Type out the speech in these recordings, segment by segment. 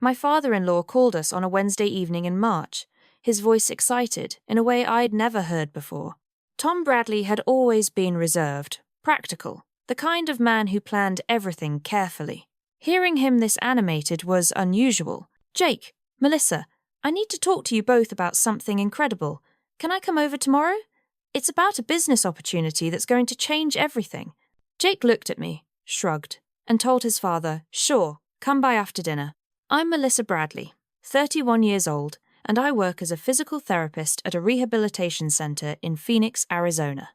My father-in-law called us on a Wednesday evening in March, his voice excited in a way I'd never heard before. Tom Bradley had always been reserved, practical, the kind of man who planned everything carefully. Hearing him this animated was unusual. "Jake, Melissa, I need to talk to you both about something incredible. Can I come over tomorrow? It's about a business opportunity that's going to change everything." Jake looked at me, shrugged, and told his father, "Sure, come by after dinner." I'm Melissa Bradley, 31 years old, and I work as a physical therapist at a rehabilitation center in Phoenix, Arizona.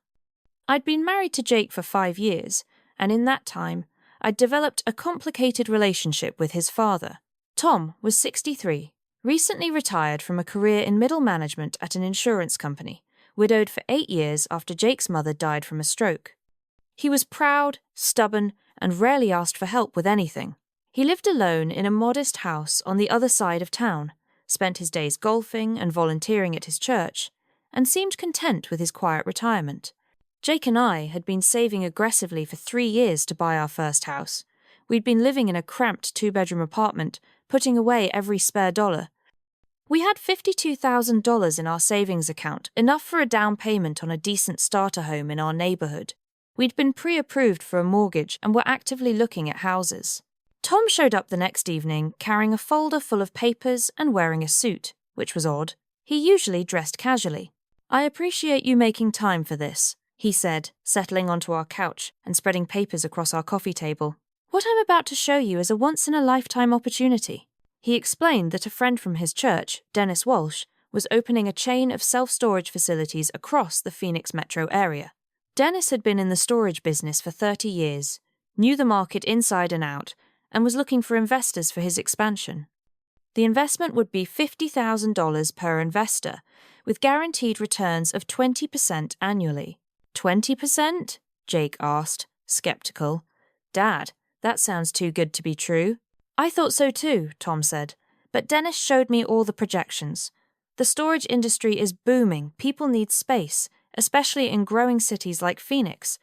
I'd been married to Jake for 5 years, and in that time, I'd developed a complicated relationship with his father. Tom was 63, recently retired from a career in middle management at an insurance company, widowed for 8 years after Jake's mother died from a stroke. He was proud, stubborn, and rarely asked for help with anything. He lived alone in a modest house on the other side of town, spent his days golfing and volunteering at his church, and seemed content with his quiet retirement. Jake and I had been saving aggressively for 3 years to buy our first house. We'd been living in a cramped 2-bedroom apartment, putting away every spare dollar. We had $52,000 in our savings account, enough for a down payment on a decent starter home in our neighborhood. We'd been pre-approved for a mortgage and were actively looking at houses. Tom showed up the next evening carrying a folder full of papers and wearing a suit, which was odd. He usually dressed casually. "I appreciate you making time for this," he said, settling onto our couch and spreading papers across our coffee table. "What I'm about to show you is a once-in-a-lifetime opportunity." He explained that a friend from his church, Dennis Walsh, was opening a chain of self-storage facilities across the Phoenix metro area. Dennis had been in the storage business for 30 years, knew the market inside and out, and was looking for investors for his expansion. The investment would be $50,000 per investor, with guaranteed returns of 20% annually. 20%? Jake asked, skeptical. "Dad, that sounds too good to be true." "I thought so too," Tom said, but Dennis showed me all the projections. The storage industry is booming, people need space, especially in growing cities like Phoenix.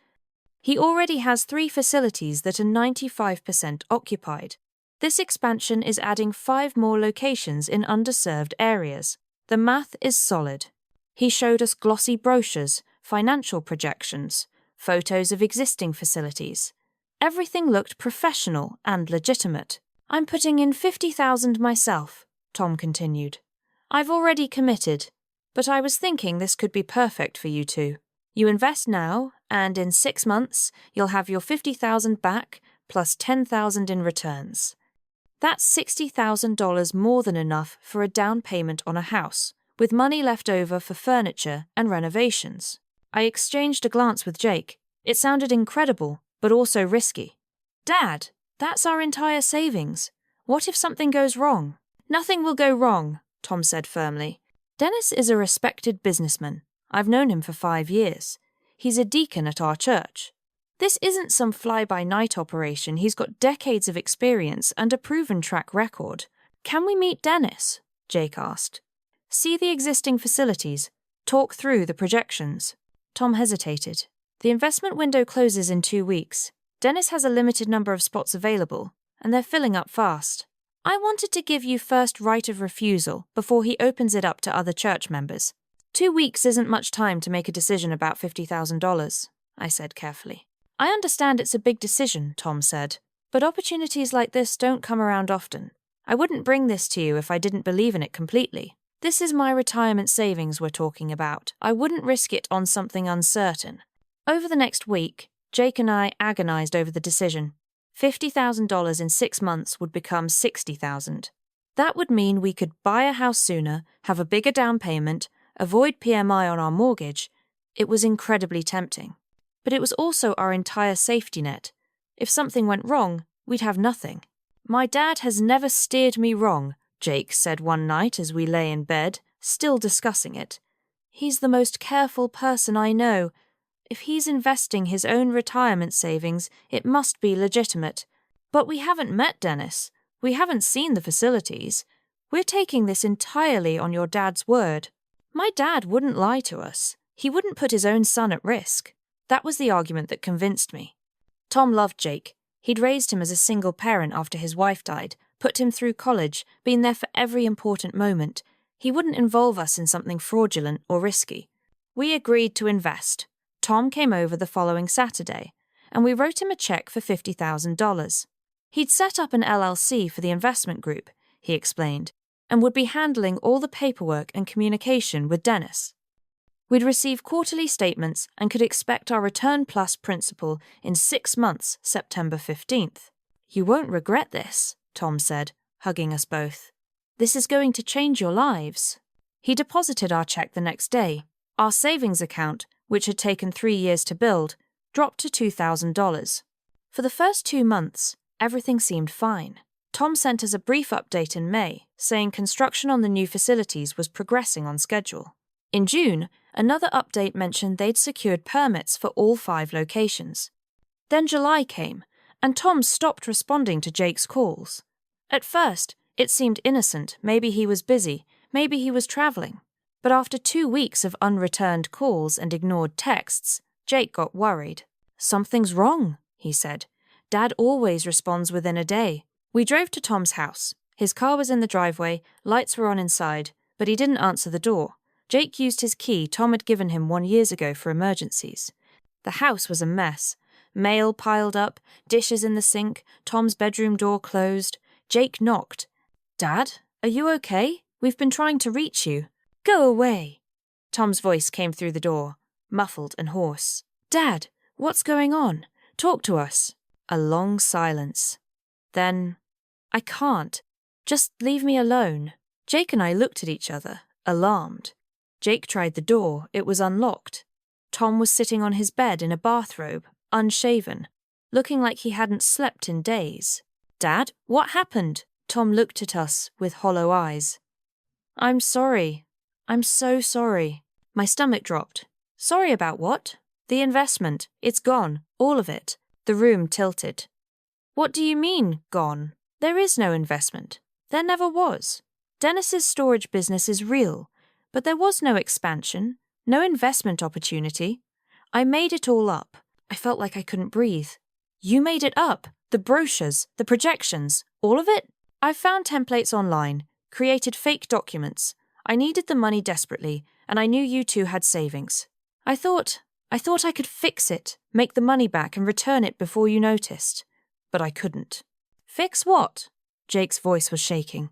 He already has 3 facilities that are 95% occupied. This expansion is adding 5 more locations in underserved areas. The math is solid. He showed us glossy brochures, financial projections, photos of existing facilities. Everything looked professional and legitimate. "I'm putting in $50,000 myself," Tom continued. "I've already committed, but I was thinking this could be perfect for you two. You invest now, and in 6 months, you'll have your $50,000 back, plus $10,000 in returns. That's $60,000 more than enough for a down payment on a house, with money left over for furniture and renovations." I exchanged a glance with Jake. It sounded incredible, but also risky. "Dad, that's our entire savings. What if something goes wrong?" "Nothing will go wrong," Tom said firmly. "Dennis is a respected businessman. I've known him for 5 years. He's a deacon at our church. This isn't some fly-by-night operation. He's got decades of experience and a proven track record." "Can we meet Dennis?" Jake asked. "See the existing facilities. Talk through the projections." Tom hesitated. "The investment window closes in 2 weeks. Dennis has a limited number of spots available, and they're filling up fast. I wanted to give you first right of refusal before he opens it up to other church members. 2 weeks isn't much time to make a decision about $50,000, I said carefully. "I understand it's a big decision," Tom said, "but opportunities like this don't come around often. I wouldn't bring this to you if I didn't believe in it completely. This is my retirement savings we're talking about. I wouldn't risk it on something uncertain." Over the next week, Jake and I agonized over the decision. $50,000 in 6 months would become $60,000. That would mean we could buy a house sooner, have a bigger down payment, avoid PMI on our mortgage. It was incredibly tempting. But it was also our entire safety net. If something went wrong, we'd have nothing. "My dad has never steered me wrong," Jake said one night as we lay in bed, still discussing it. "He's the most careful person I know. If he's investing his own retirement savings, it must be legitimate. But we haven't met Dennis. We haven't seen the facilities. We're taking this entirely on your dad's word." "My dad wouldn't lie to us. He wouldn't put his own son at risk." That was the argument that convinced me. Tom loved Jake. He'd raised him as a single parent after his wife died, put him through college, been there for every important moment. He wouldn't involve us in something fraudulent or risky. We agreed to invest. Tom came over the following Saturday, and we wrote him a check for $50,000. He'd set up an LLC for the investment group, he explained, and would be handling all the paperwork and communication with Dennis. We'd receive quarterly statements and could expect our return plus principal in 6 months, September 15th. You won't regret this, Tom said, hugging us both. This is going to change your lives. He deposited our check the next day. Our savings account, which had taken 3 years to build, dropped to $2,000. For the first 2 months, everything seemed fine. Tom sent us a brief update in May, saying construction on the new facilities was progressing on schedule. In June, another update mentioned they'd secured permits for all 5 locations. Then July came, and Tom stopped responding to Jake's calls. At first, it seemed innocent, maybe he was busy, maybe he was traveling. But after 2 weeks of unreturned calls and ignored texts, Jake got worried. Something's wrong, he said. Dad always responds within a day. We drove to Tom's house. His car was in the driveway, lights were on inside, but he didn't answer the door. Jake used his key Tom had given him 1 year ago for emergencies. The house was a mess. Mail piled up, dishes in the sink, Tom's bedroom door closed. Jake knocked. Dad, are you okay? We've been trying to reach you. Go away. Tom's voice came through the door, muffled and hoarse. Dad, what's going on? Talk to us. A long silence. Then, I can't. Just leave me alone. Jake and I looked at each other, alarmed. Jake tried the door, it was unlocked. Tom was sitting on his bed in a bathrobe, unshaven, looking like he hadn't slept in days. Dad, what happened? Tom looked at us with hollow eyes. I'm sorry. I'm so sorry. My stomach dropped. Sorry about what? The investment. It's gone. All of it. The room tilted. What do you mean, gone? There is no investment. There never was. Dennis's storage business is real. But there was no expansion, no investment opportunity. I made it all up. I felt like I couldn't breathe. You made it up. The brochures, the projections, all of it? I found templates online, created fake documents. I needed the money desperately, and I knew you two had savings. I thought I could fix it, make the money back and return it before you noticed. But I couldn't. Fix what? Jake's voice was shaking.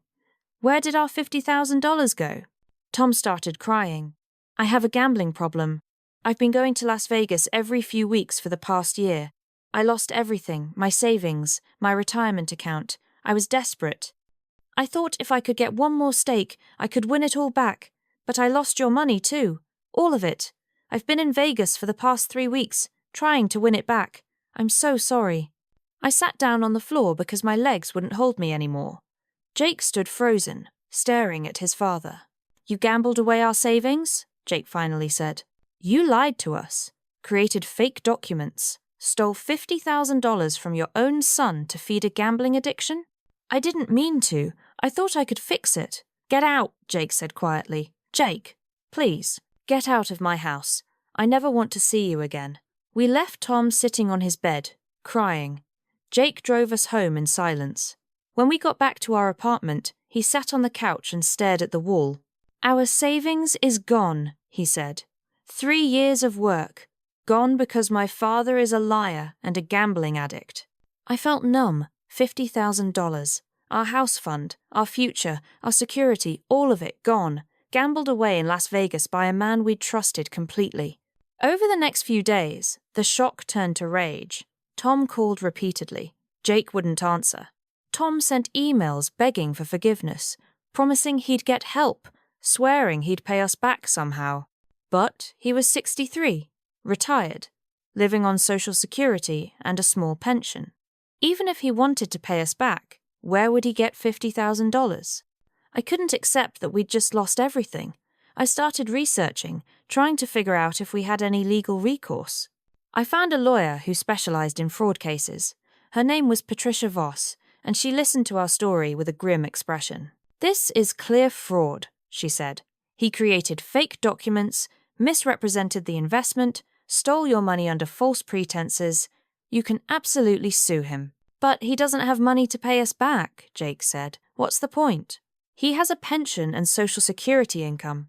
Where did our $50,000 go? Tom started crying. I have a gambling problem. I've been going to Las Vegas every few weeks for the past year. I lost everything, my savings, my retirement account. I was desperate. I thought if I could get one more stake, I could win it all back. But I lost your money too. All of it. I've been in Vegas for the past 3 weeks, trying to win it back. I'm so sorry. I sat down on the floor because my legs wouldn't hold me anymore. Jake stood frozen, staring at his father. You gambled away our savings? Jake finally said. You lied to us, created fake documents, stole $50,000 from your own son to feed a gambling addiction? I didn't mean to. I thought I could fix it. Get out, Jake said quietly. Jake, please, get out of my house. I never want to see you again. We left Tom sitting on his bed, crying. Jake drove us home in silence. When we got back to our apartment, he sat on the couch and stared at the wall. Our savings is gone, he said. 3 years of work. Gone because my father is a liar and a gambling addict. I felt numb. $50,000. Our house fund, our future, our security, all of it gone. Gambled away in Las Vegas by a man we'd trusted completely. Over the next few days, the shock turned to rage. Tom called repeatedly. Jake wouldn't answer. Tom sent emails begging for forgiveness, promising he'd get help, swearing he'd pay us back somehow. But he was 63, retired, living on Social Security and a small pension. Even if he wanted to pay us back, where would he get $50,000? I couldn't accept that we'd just lost everything. I started researching, trying to figure out if we had any legal recourse. I found a lawyer who specialized in fraud cases. Her name was Patricia Voss, and she listened to our story with a grim expression. This is clear fraud, she said. He created fake documents, misrepresented the investment, stole your money under false pretenses. You can absolutely sue him. But he doesn't have money to pay us back, Jake said. What's the point? He has a pension and Social Security income.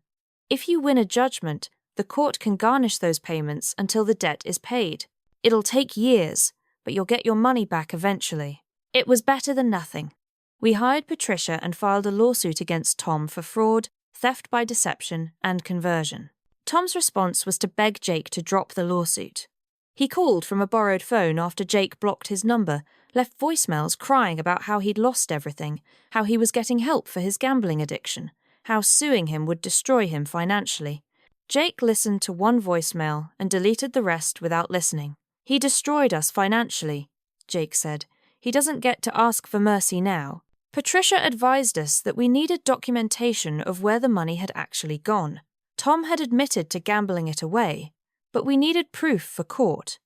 If you win a judgment, the court can garnish those payments until the debt is paid. It'll take years, but you'll get your money back eventually. It was better than nothing. We hired Patricia and filed a lawsuit against Tom for fraud, theft by deception, and conversion. Tom's response was to beg Jake to drop the lawsuit. He called from a borrowed phone after Jake blocked his number, left voicemails crying about how he'd lost everything, how he was getting help for his gambling addiction, how suing him would destroy him financially. Jake listened to one voicemail and deleted the rest without listening. He destroyed us financially, Jake said. He doesn't get to ask for mercy now. Patricia advised us that we needed documentation of where the money had actually gone. Tom had admitted to gambling it away, but we needed proof for court.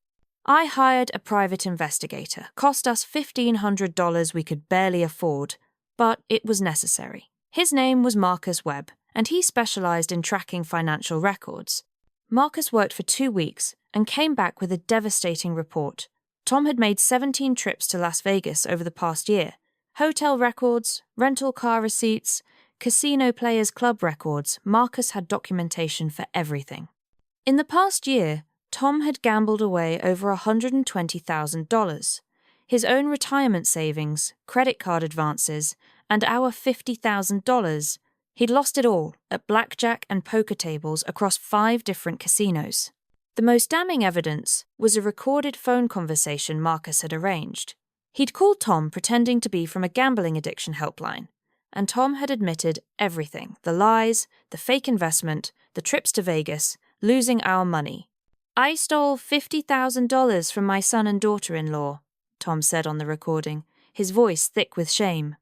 I hired a private investigator. Cost us $1,500 we could barely afford, but it was necessary. His name was Marcus Webb, and he specialized in tracking financial records. Marcus worked for 2 weeks and came back with a devastating report. Tom had made 17 trips to Las Vegas over the past year. Hotel records, rental car receipts, casino players' club records. Marcus had documentation for everything. In the past year, Tom had gambled away over $120,000. His own retirement savings, credit card advances, and our $50,000. He'd lost it all at blackjack and poker tables across 5 different casinos. The most damning evidence was a recorded phone conversation Marcus had arranged. He'd called Tom pretending to be from a gambling addiction helpline, and Tom had admitted everything: the lies, the fake investment, the trips to Vegas, losing our money. "I stole $50,000 from my son and daughter-in-law," Tom said on the recording, his voice thick with shame.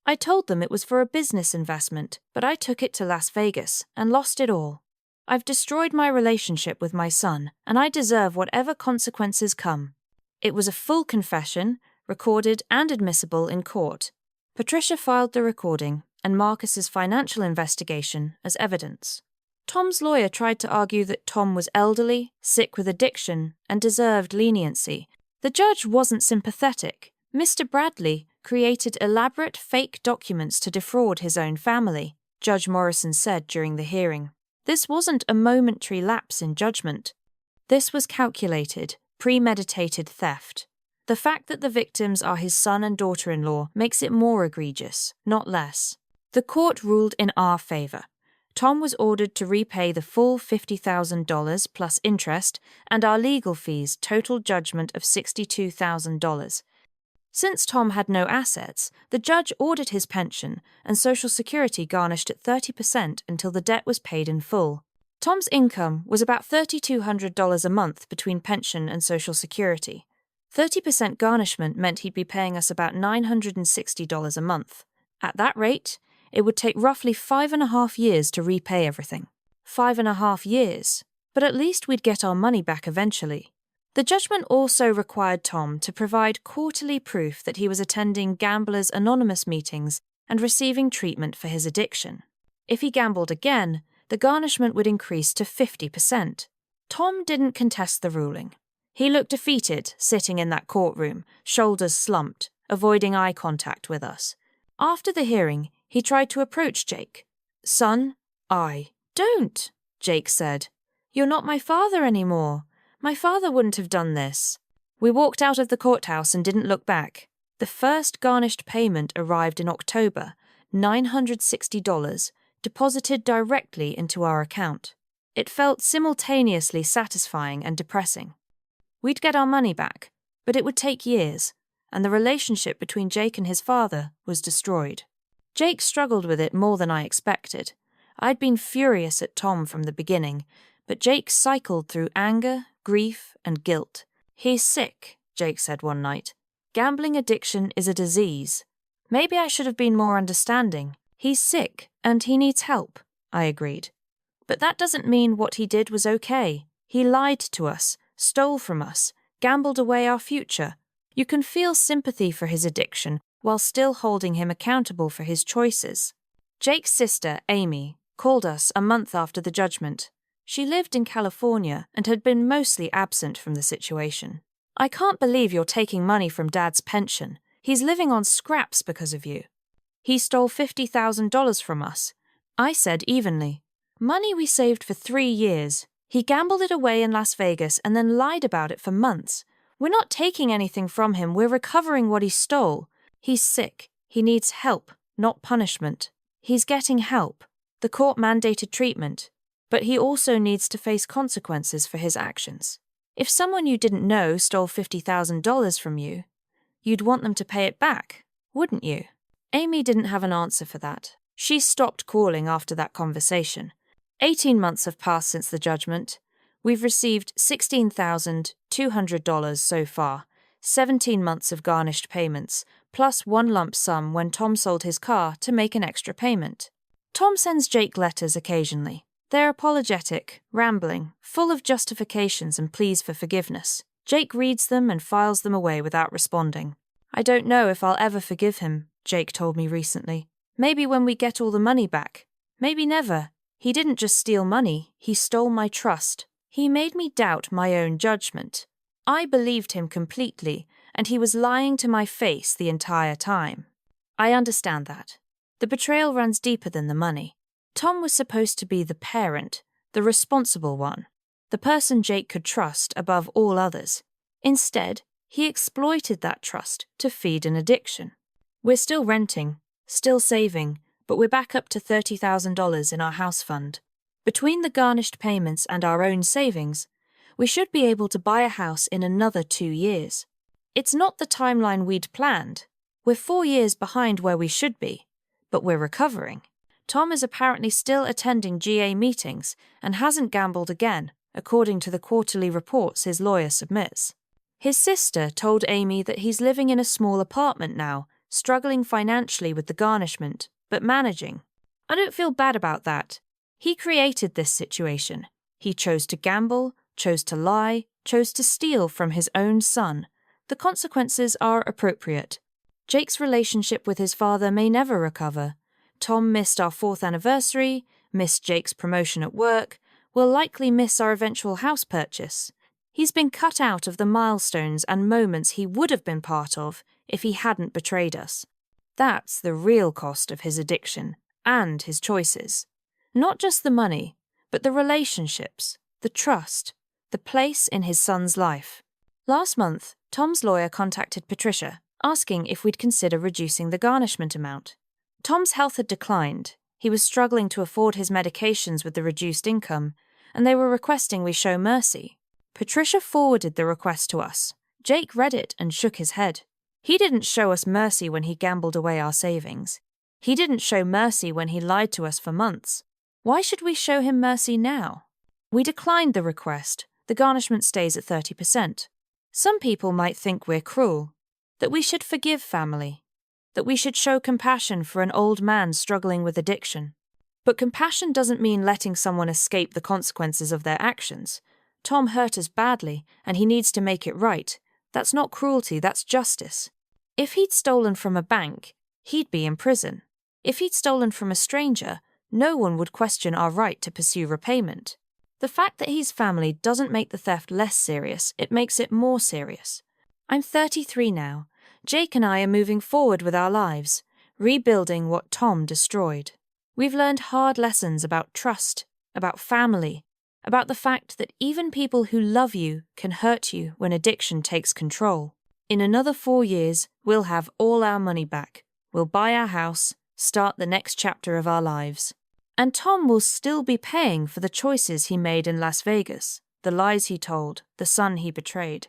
"I told them it was for a business investment, but I took it to Las Vegas and lost it all. I've destroyed my relationship with my son, and I deserve whatever consequences come." It was a full confession, recorded and admissible in court. Patricia filed the recording and Marcus's financial investigation as evidence. Tom's lawyer tried to argue that Tom was elderly, sick with addiction, and deserved leniency. The judge wasn't sympathetic. Mr. Bradley created elaborate fake documents to defraud his own family, Judge Morrison said during the hearing. This wasn't a momentary lapse in judgment. This was calculated, premeditated theft. The fact that the victims are his son and daughter-in-law makes it more egregious, not less. The court ruled in our favor. Tom was ordered to repay the full $50,000 plus interest and our legal fees, total judgment of $62,000. Since Tom had no assets, the judge ordered his pension and Social Security garnished at 30% until the debt was paid in full. Tom's income was about $3,200 a month between pension and Social Security. 30% garnishment meant he'd be paying us about $960 a month. At that rate, it would take roughly 5.5 years to repay everything. 5.5 years, but at least we'd get our money back eventually. The judgment also required Tom to provide quarterly proof that he was attending Gamblers Anonymous meetings and receiving treatment for his addiction. If he gambled again, the garnishment would increase to 50%. Tom didn't contest the ruling. He looked defeated, sitting in that courtroom, shoulders slumped, avoiding eye contact with us. After the hearing, he tried to approach Jake. "Son, Don't," Jake said. "You're not my father anymore. My father wouldn't have done this." We walked out of the courthouse and didn't look back. The first garnished payment arrived in October, $960, deposited directly into our account. It felt simultaneously satisfying and depressing. We'd get our money back, but it would take years, and the relationship between Jake and his father was destroyed. Jake struggled with it more than I expected. I'd been furious at Tom from the beginning, but Jake cycled through anger, grief, and guilt. "He's sick," Jake said one night. "Gambling addiction is a disease. Maybe I should have been more understanding. He's sick, and he needs help," I agreed. "But that doesn't mean what he did was okay. He lied to us, stole from us, gambled away our future. You can feel sympathy for his addiction while still holding him accountable for his choices." Jake's sister, Amy, called us a month after the judgment. She lived in California and had been mostly absent from the situation. I can't believe you're taking money from Dad's pension. He's living on scraps because of you. He stole $50,000 from us. I said evenly. Money we saved for 3 years. He gambled it away in Las Vegas and then lied about it for months. We're not taking anything from him, we're recovering what he stole. He's sick. He needs help, not punishment. He's getting help, the court-mandated treatment, but he also needs to face consequences for his actions. If someone you didn't know stole $50,000 from you, you'd want them to pay it back, wouldn't you? Amy didn't have an answer for that. She stopped calling after that conversation. 18 months have passed since the judgment. We've received $16,200 so far, 17 months of garnished payments, plus one lump sum when Tom sold his car to make an extra payment. Tom sends Jake letters occasionally. They're apologetic, rambling, full of justifications and pleas for forgiveness. Jake reads them and files them away without responding. I don't know if I'll ever forgive him, Jake told me recently. Maybe when we get all the money back. Maybe never. He didn't just steal money, he stole my trust. He made me doubt my own judgment. I believed him completely, and he was lying to my face the entire time. I understand that. The betrayal runs deeper than the money. Tom was supposed to be the parent, the responsible one, the person Jake could trust above all others. Instead, he exploited that trust to feed an addiction. We're still renting, still saving, but we're back up to $30,000 in our house fund. Between the garnished payments and our own savings, we should be able to buy a house in another 2 years. It's not the timeline we'd planned. We're 4 years behind where we should be, but we're recovering. Tom is apparently still attending GA meetings and hasn't gambled again, according to the quarterly reports his lawyer submits. His sister told Amy that he's living in a small apartment now, struggling financially with the garnishment, but managing. I don't feel bad about that. He created this situation. He chose to gamble, chose to lie, chose to steal from his own son. The consequences are appropriate. Jake's relationship with his father may never recover. Tom missed our 4th anniversary, missed Jake's promotion at work, will likely miss our eventual house purchase. He's been cut out of the milestones and moments he would have been part of if he hadn't betrayed us. That's the real cost of his addiction and his choices. Not just the money, but the relationships, the trust, the place in his son's life. Last month, Tom's lawyer contacted Patricia, asking if we'd consider reducing the garnishment amount. Tom's health had declined. He was struggling to afford his medications with the reduced income, and they were requesting we show mercy. Patricia forwarded the request to us. Jake read it and shook his head. He didn't show us mercy when he gambled away our savings. He didn't show mercy when he lied to us for months. Why should we show him mercy now? We declined the request. The garnishment stays at 30%. Some people might think we're cruel, that we should forgive family, that we should show compassion for an old man struggling with addiction. But compassion doesn't mean letting someone escape the consequences of their actions. Tom hurt us badly, and he needs to make it right. That's not cruelty, that's justice. If he'd stolen from a bank, he'd be in prison. If he'd stolen from a stranger, no one would question our right to pursue repayment. The fact that he's family doesn't make the theft less serious, it makes it more serious. I'm 33 now. Jake and I are moving forward with our lives, rebuilding what Tom destroyed. We've learned hard lessons about trust, about family, about the fact that even people who love you can hurt you when addiction takes control. In another 4 years, we'll have all our money back. We'll buy our house, start the next chapter of our lives. And Tom will still be paying for the choices he made in Las Vegas, the lies he told, the son he betrayed.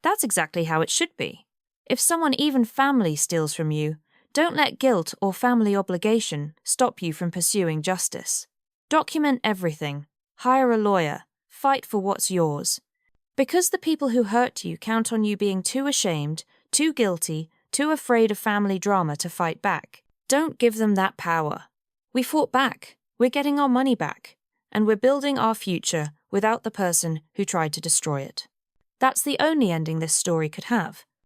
That's exactly how it should be. If someone, even family, steals from you, don't let guilt or family obligation stop you from pursuing justice. Document everything. Hire a lawyer. Fight for what's yours. Because the people who hurt you count on you being too ashamed, too guilty, too afraid of family drama to fight back. Don't give them that power. We fought back. We're getting our money back. And we're building our future without the person who tried to destroy it. That's the only ending this story could have.